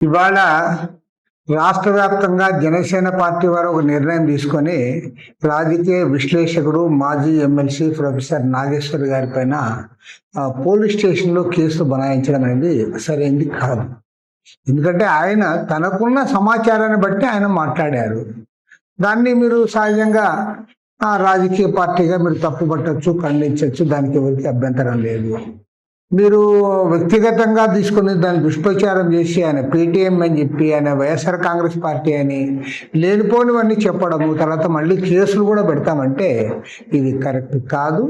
ఇవాళ రాష్ట్ర వ్యాప్తంగా జనసేన పార్టీ వారు ఒక నిర్ణయం తీసుకొని రాజకీయ విశ్లేషకుడు మాజీ ఎమ్మెల్సీ ప్రొఫెసర్ నాగేశ్వర్ గారి పైన పోలీస్ స్టేషన్లో కేసు బనాయించడం అనేది సరైనది కాదు. ఎందుకంటే ఆయన తనకున్న సమాచారాన్ని బట్టి ఆయన మాట్లాడారు. దాన్ని మీరు సహజంగా రాజకీయ పార్టీగా మీరు తప్పుపట్టచ్చు, ఖండించవచ్చు. దానికి ఎవరికి అభ్యంతరం లేదు. మీరు వ్యక్తిగతంగా తీసుకుని దాన్ని దుష్ప్రచారం చేసి ఆయన పేటీఎం అని చెప్పి ఆయన వైఎస్ఆర్ కాంగ్రెస్ పార్టీ అని లేనిపోనివన్నీ చెప్పడము, తర్వాత మళ్ళీ కేసులు కూడా పెడతామంటే ఇది కరెక్ట్ కాదు.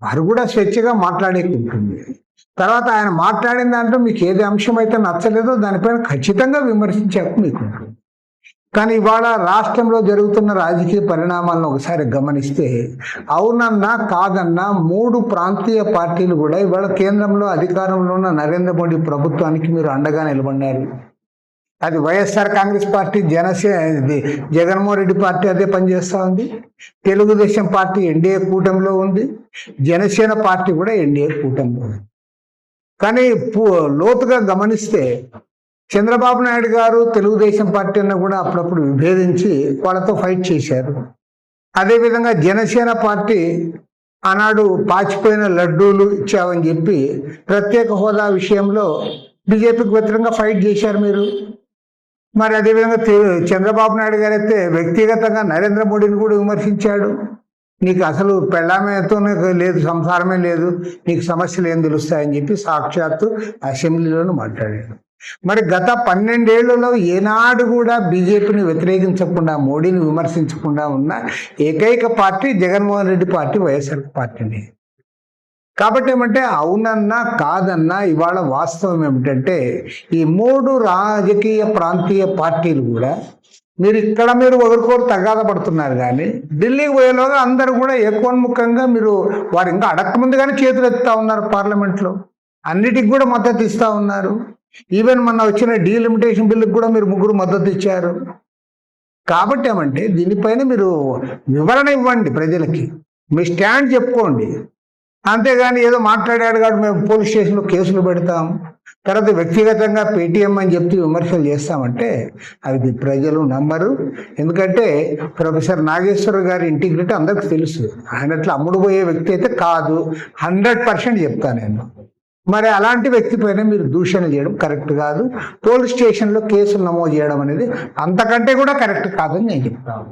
వారు కూడా స్వేచ్ఛగా మాట్లాడేకుంటుంది. తర్వాత ఆయన మాట్లాడిన దాంట్లో మీకు ఏది అంశం అయితే నచ్చలేదో దానిపైన ఖచ్చితంగా విమర్శించే హక్కు మీకు ఉంటుంది. కానీ ఇవాళ రాష్ట్రంలో జరుగుతున్న రాజకీయ పరిణామాలను ఒకసారి గమనిస్తే అవునన్నా కాదన్నా 3 ప్రాంతీయ పార్టీలు కూడా ఇవాళ కేంద్రంలో అధికారంలో ఉన్న నరేంద్ర మోడీ ప్రభుత్వానికి మీరు అండగా నిలబడ్డారు. అది వైఎస్ఆర్ కాంగ్రెస్ పార్టీ, జగన్మోహన్ రెడ్డి పార్టీ అదే పనిచేస్తూ ఉంది. తెలుగుదేశం పార్టీ ఎన్డీఏ కూటమిలో ఉంది. జనసేన పార్టీ కూడా ఎన్డీఏ కూటమిలో ఉంది. కానీ లోతుగా గమనిస్తే చంద్రబాబు నాయుడు గారు తెలుగుదేశం పార్టీని కూడా అప్పుడప్పుడు విభేదించి వాళ్ళతో ఫైట్ చేశారు. అదేవిధంగా జనసేన పార్టీ ఆనాడు పాచిపోయిన లడ్డూలు ఇచ్చామని చెప్పి ప్రత్యేక హోదా విషయంలో బీజేపీకి వ్యతిరేకంగా ఫైట్ చేశారు మీరు. మరి అదేవిధంగా చంద్రబాబు నాయుడు గారు అయితే వ్యక్తిగతంగా నరేంద్ర మోడీని కూడా విమర్శించాడు. నీకు అసలు పెళ్ళామేతోనే లేదు, సంసారమే లేదు, నీకు సమస్యలు ఏం తెలుస్తాయని చెప్పి సాక్షాత్తు అసెంబ్లీలోనూ మాట్లాడాడు. మరి గత 12 ఏళ్లలో ఏనాడు కూడా బీజేపీని వ్యతిరేకించకుండా, మోడీని విమర్శించకుండా ఉన్న ఏకైక పార్టీ జగన్మోహన్ రెడ్డి పార్టీ, వైఎస్ఆర్ పార్టీని. కాబట్టి ఏమంటే అవునన్నా కాదన్నా ఇవాళ వాస్తవం ఏమిటంటే ఈ 3 రాజకీయ ప్రాంతీయ పార్టీలు కూడా మీరు ఒకరికొకరు తగాద పడుతున్నారు. కానీ ఢిల్లీకి పోయేలోగా అందరూ కూడా ఏకోన్ముఖంగా మీరు వారు ఇంకా అడగకముందుగానే చేతులు ఎత్తుతా ఉన్నారు. పార్లమెంట్లో అన్నిటికి కూడా మద్దతు ఇస్తూ ఉన్నారు. ఈవెన్ మొన్న వచ్చిన డీలిమిటేషన్ బిల్లుకి కూడా మీరు 3 మద్దతు ఇచ్చారు. కాబట్టి ఏమంటే దీనిపైన మీరు వివరణ ఇవ్వండి ప్రజలకి, మీ స్టాండ్ చెప్పుకోండి. అంతేగాని ఏదో మాట్లాడాడు కాబట్టి మేము పోలీస్ స్టేషన్లో కేసులు పెడతాం, తర్వాత వ్యక్తిగతంగా పేటీఎం అని చెప్పి విమర్శలు చేస్తామంటే అది ప్రజలు నమ్మరు. ఎందుకంటే ప్రొఫెసర్ నాగేశ్వర గారి ఇంటిగ్రిటీ అందరికి తెలుసు. ఆయన అట్లా అమ్ముడుపోయే వ్యక్తి అయితే కాదు, 100% చెప్తాను నేను. మరి అలాంటి వ్యక్తి పైన మీరు దూషణ చేయడం కరెక్ట్ కాదు. పోలీస్ స్టేషన్లో కేసులు నమోదు చేయడం అనేది అంతకంటే కూడా కరెక్ట్ కాదని నేను చెప్తాను.